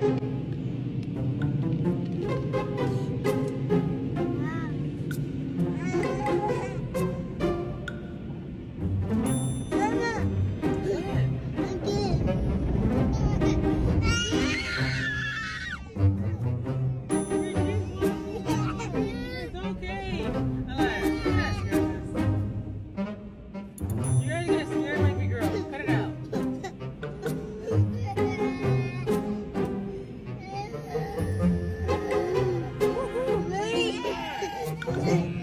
It's okay. Alright, yes, you guys gonna scare my big girl. Cut it out. Woohoo!